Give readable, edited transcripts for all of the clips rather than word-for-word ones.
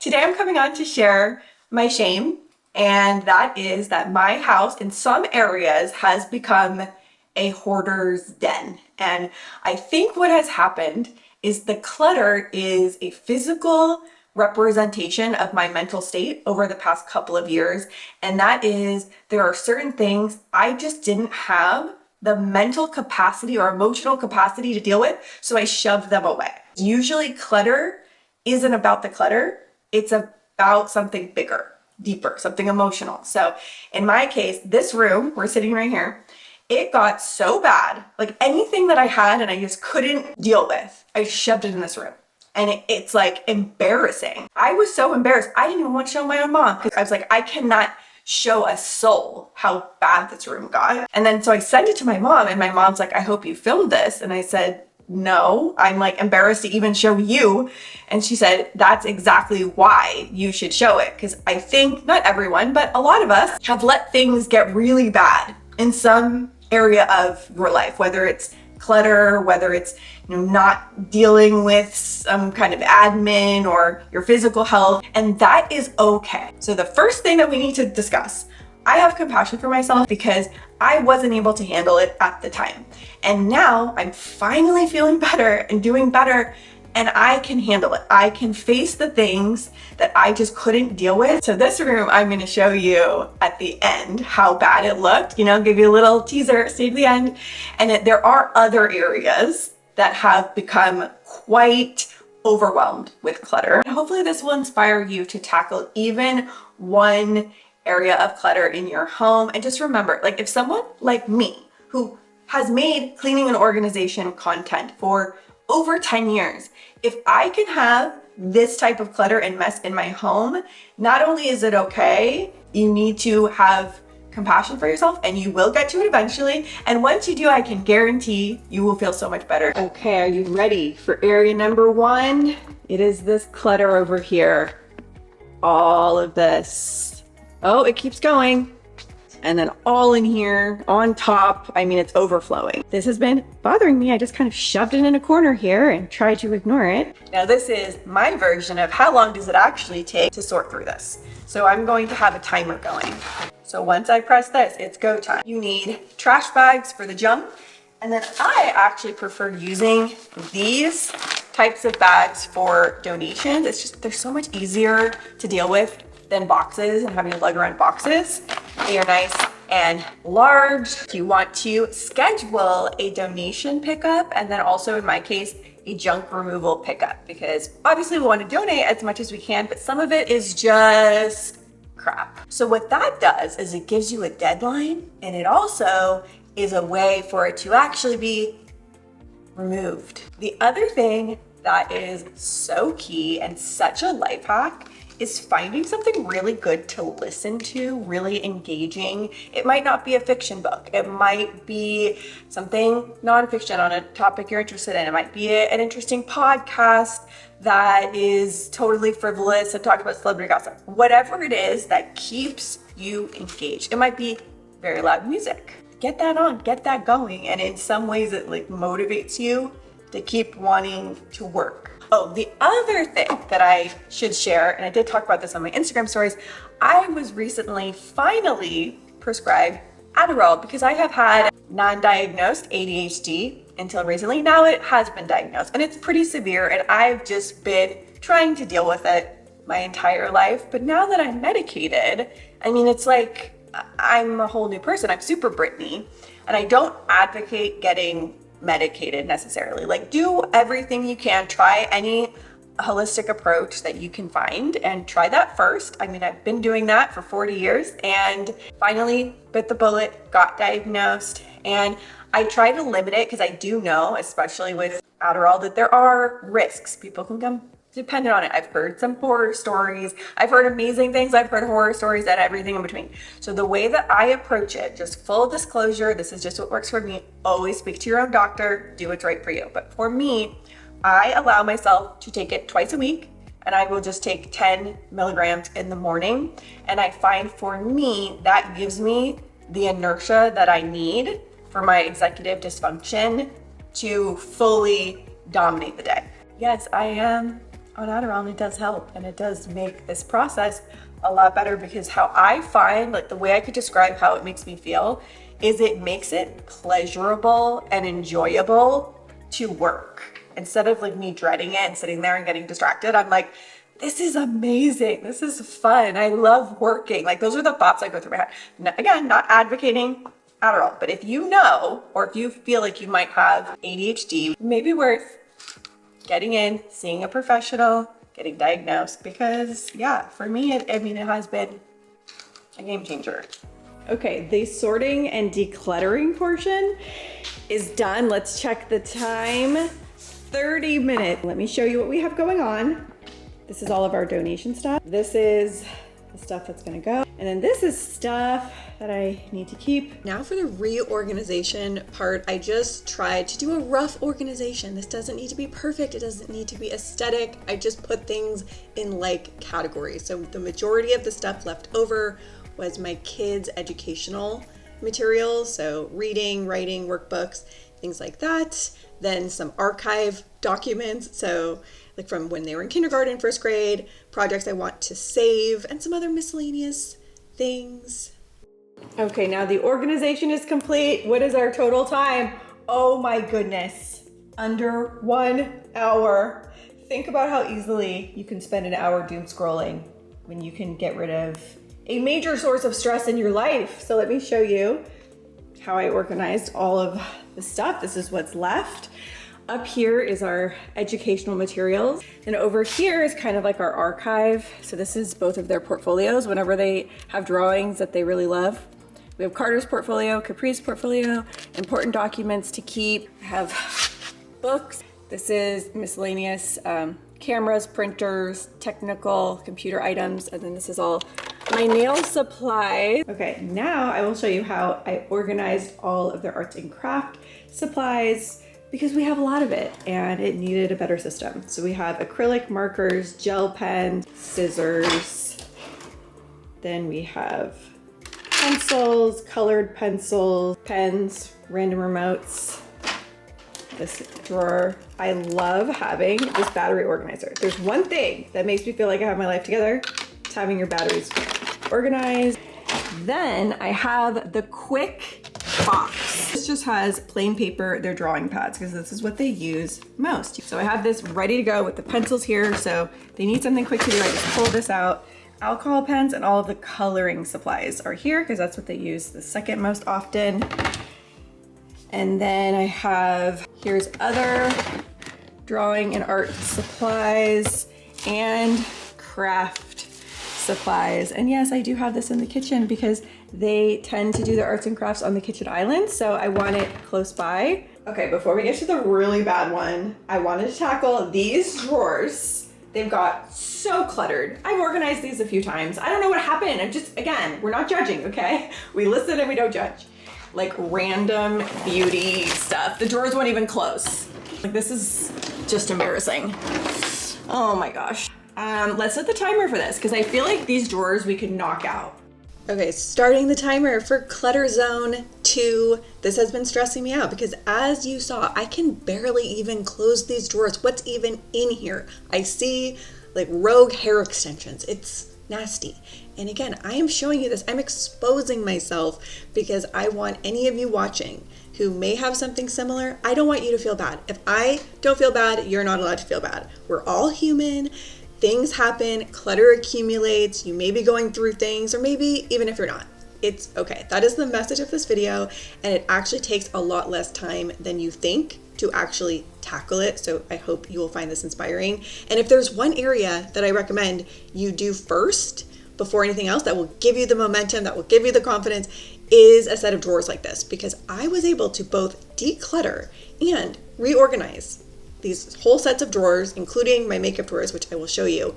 Today I'm coming on to share my shame, and that is that my house in some areas has become a hoarder's den. And I think what has happened is the clutter is a physical representation of my mental state over the past couple of years. And that is, there are certain things I just didn't have the mental capacity or emotional capacity to deal with, so I shoved them away. Usually clutter isn't about the clutter. It's about something bigger, deeper, something emotional. So in my case, this room, we're sitting right here, it got so bad, like anything that I had and I just couldn't deal with, I shoved it in this room. And it's like embarrassing. I was so embarrassed. I didn't even want to show my own mom because I was like, I cannot show a soul how bad this room got. And then so I sent it to my mom, and my mom's like, I hope you filmed this. And I said, no, I'm like embarrassed to even show you. And she said, that's exactly why you should show it. Because I think not everyone, but a lot of us have let things get really bad in some area of your life, whether it's clutter, whether it's not dealing with some kind of admin or your physical health, and that is okay. So the first thing that we need to discuss, I have compassion for myself because I wasn't able to handle it at the time. And now I'm finally feeling better and doing better, and I can handle it. I can face the things that I just couldn't deal with. So this room, I'm going to show you at the end how bad it looked, give you a little teaser, stay to the end. And there are other areas that have become quite overwhelmed with clutter. And hopefully this will inspire you to tackle even one area of clutter in your home. And just remember, like if someone like me who has made cleaning and organization content for over 10 years, if I can have this type of clutter and mess in my home, not only is it okay, you need to have compassion for yourself, and you will get to it eventually. And once you do, I can guarantee you will feel so much better. Okay, are you ready for area number one? It is this clutter over here. All of this. Oh, it keeps going. And then all in here on top, it's overflowing. This has been bothering me. I just kind of shoved it in a corner here and tried to ignore it. Now this is my version of how long does it actually take to sort through this. So I'm going to have a timer going. So once I press this, it's go time. You need trash bags for the junk. And then I actually prefer using these types of bags for donations. It's just, they're so much easier to deal with than boxes and having to lug around boxes. They are nice and large. You want to schedule a donation pickup, and then also in my case, a junk removal pickup, because obviously we want to donate as much as we can, but some of it is just crap. So what that does is it gives you a deadline, and it also is a way for it to actually be removed. The other thing that is so key and such a life hack is finding something really good to listen to, really engaging. It might not be a fiction book. It might be something nonfiction on a topic you're interested in. It might be an interesting podcast that is totally frivolous and talk about celebrity gossip. Whatever it is that keeps you engaged. It might be very loud music. Get that on, get that going. And in some ways it motivates you to keep wanting to work. Oh, the other thing that I should share, and I did talk about this on my Instagram stories, I was recently finally prescribed Adderall because I have had non-diagnosed ADHD until recently. Now it has been diagnosed, and it's pretty severe, and I've just been trying to deal with it my entire life. But now that I'm medicated, it's like I'm a whole new person. I'm super Brittany, and I don't advocate getting medicated necessarily. Do everything you can, try any holistic approach that you can find and try that first. I've been doing that for 40 years and finally bit the bullet, got diagnosed, and I try to limit it because I do know, especially with Adderall, that there are risks. People can come dependent on it. I've heard some horror stories. I've heard amazing things. I've heard horror stories and everything in between. So the way that I approach it, just full disclosure, this is just what works for me. Always speak to your own doctor, do what's right for you. But for me, I allow myself to take it twice a week, and I will just take 10 milligrams in the morning. And I find for me, that gives me the inertia that I need for my executive dysfunction to fully dominate the day. Yes, I am on Adderall, and it does help, and it does make this process a lot better, because how I find, like the way I could describe how it makes me feel is it makes it pleasurable and enjoyable to work. Instead of like me dreading it and sitting there and getting distracted, I'm like, this is amazing. This is fun. I love working. Like those are the thoughts that go through my head. Again, not advocating Adderall, but if you know, or if you feel like you might have ADHD, maybe worth getting in, seeing a professional, getting diagnosed, because yeah, for me, it has been a game changer. Okay, the sorting and decluttering portion is done. Let's check the time. 30 minutes. Let me show you what we have going on. This is all of our donation stuff. This is the stuff that's gonna go. And then this is stuff that I need to keep. Now for the reorganization part, I just tried to do a rough organization. This doesn't need to be perfect. It doesn't need to be aesthetic. I just put things in like categories. So the majority of the stuff left over was my kids' educational materials. So reading, writing, workbooks, things like that. Then some archive documents. So like from when they were in kindergarten, first grade, projects I want to save, and some other miscellaneous things. Okay, now the organization is complete. What is our total time? Oh my goodness, under 1 hour. Think about how easily you can spend an hour doom scrolling when you can get rid of a major source of stress in your life. So let me show you how I organized all of the stuff. This is what's left. Up here is our educational materials. And over here is kind of like our archive. So this is both of their portfolios whenever they have drawings that they really love. We have Carter's portfolio, Capri's portfolio, important documents to keep. I have books. This is miscellaneous cameras, printers, technical computer items. And then this is all my nail supplies. Okay, now I will show you how I organized all of their arts and craft supplies, because we have a lot of it and it needed a better system. So we have acrylic markers, gel pens, scissors. Then we have pencils, colored pencils, pens, random remotes. This drawer. I love having this battery organizer. There's one thing that makes me feel like I have my life together. It's having your batteries organized. Then I have the quick box. This just has plain paper, their drawing pads, because this is what they use most. So I have this ready to go with the pencils here. So they need something quick to do. I just pull this out. Alcohol pens and all of the coloring supplies are here because that's what they use the second most often. And then I have, here's other drawing and art supplies and craft supplies. And yes, I do have this in the kitchen because they tend to do their arts and crafts on the kitchen island, so I want it close by. Okay, before we get to the really bad one, I wanted to tackle these drawers. They've got so cluttered. I've organized these a few times. I don't know what happened. I'm just, again, we're not judging, okay? We listen and we don't judge. Like random beauty stuff. The drawers won't even close. Like this is just embarrassing. Oh my gosh. Let's set the timer for this because I feel like these drawers we could knock out. Okay, starting the timer for Clutter Zone 2. This has been stressing me out because as you saw, I can barely even close these drawers. What's even in here? I see like rogue hair extensions. It's nasty. And again, I am showing you this. I'm exposing myself because I want any of you watching who may have something similar, I don't want you to feel bad. If I don't feel bad, you're not allowed to feel bad. We're all human. Things happen, clutter accumulates, you may be going through things, or maybe even if you're not, it's okay. That is the message of this video, and it actually takes a lot less time than you think to actually tackle it, so I hope you will find this inspiring. And if there's one area that I recommend you do first, before anything else, that will give you the momentum, that will give you the confidence, is a set of drawers like this, because I was able to both declutter and reorganize these whole sets of drawers, including my makeup drawers, which I will show you,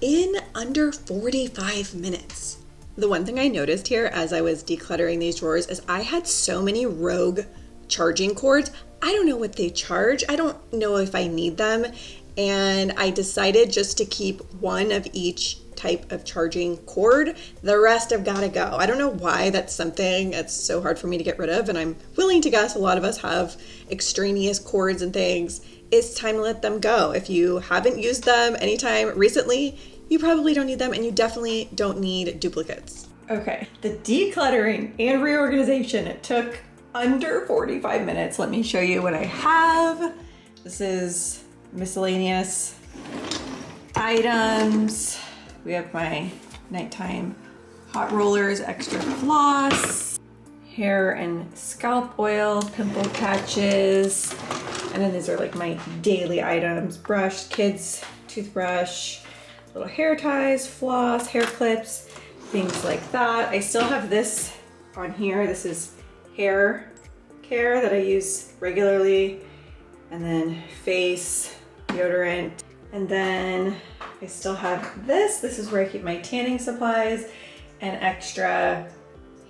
in under 45 minutes. The one thing I noticed here as I was decluttering these drawers is I had so many rogue charging cords. I don't know what they charge. I don't know if I need them. And I decided just to keep one of each type of charging cord. The rest have got to go. I don't know why that's something that's so hard for me to get rid of. And I'm willing to guess a lot of us have extraneous cords and things it's time to let them go. If you haven't used them anytime recently, you probably don't need them, and you definitely don't need duplicates. Okay, the decluttering and reorganization, it took under 45 minutes. Let me show you what I have. This is miscellaneous items. We have my nighttime hot rollers, extra floss, hair and scalp oil, pimple patches, and then these are like my daily items: brush, kids toothbrush, little hair ties, floss, hair clips, things like that. I still have this on here. This is hair care that I use regularly, and then face, deodorant, and then I still have this. This is where I keep my tanning supplies and extra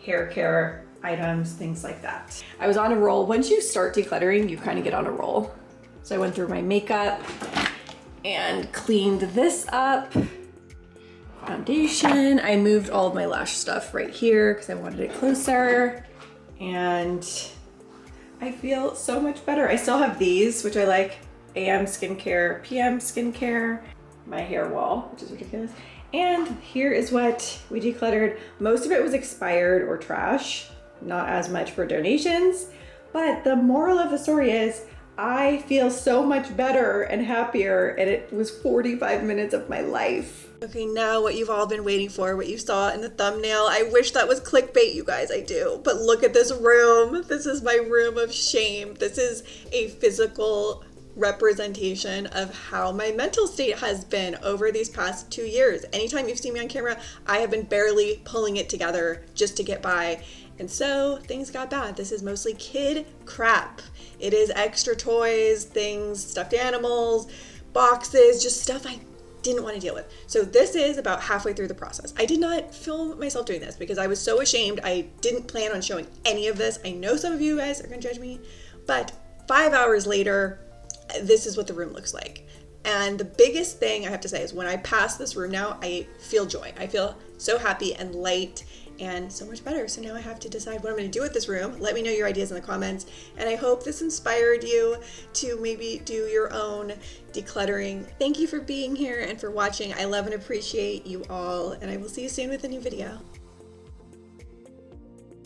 hair care items, things like that. I was on a roll. Once you start decluttering, you kind of get on a roll. So I went through my makeup and cleaned this up. Foundation. I moved all of my lash stuff right here because I wanted it closer. And I feel so much better. I still have these, which I like: AM skincare, PM skincare, my hair wall, which is ridiculous. And here is what we decluttered. Most of it was expired or trash, not as much for donations. But the moral of the story is I feel so much better and happier, and it was 45 minutes of my life. Okay, now what you've all been waiting for, what you saw in the thumbnail. I wish that was clickbait, you guys, I do. But look at this room. This is my room of shame. This is a physical representation of how my mental state has been over these past 2 years. Anytime you've seen me on camera, I have been barely pulling it together just to get by. And so things got bad. This is mostly kid crap. It is extra toys, things, stuffed animals, boxes, just stuff I didn't want to deal with. So this is about halfway through the process. I did not film myself doing this because I was so ashamed. I didn't plan on showing any of this. I know some of you guys are gonna judge me, but 5 hours later, this is what the room looks like. And the biggest thing I have to say is when I pass this room now, I feel joy. I feel so happy and light and so much better. So now I have to decide what I'm going to do with this room. Let me know your ideas in the comments. And I hope this inspired you to maybe do your own decluttering. Thank you for being here and for watching. I love and appreciate you all. And I will see you soon with a new video.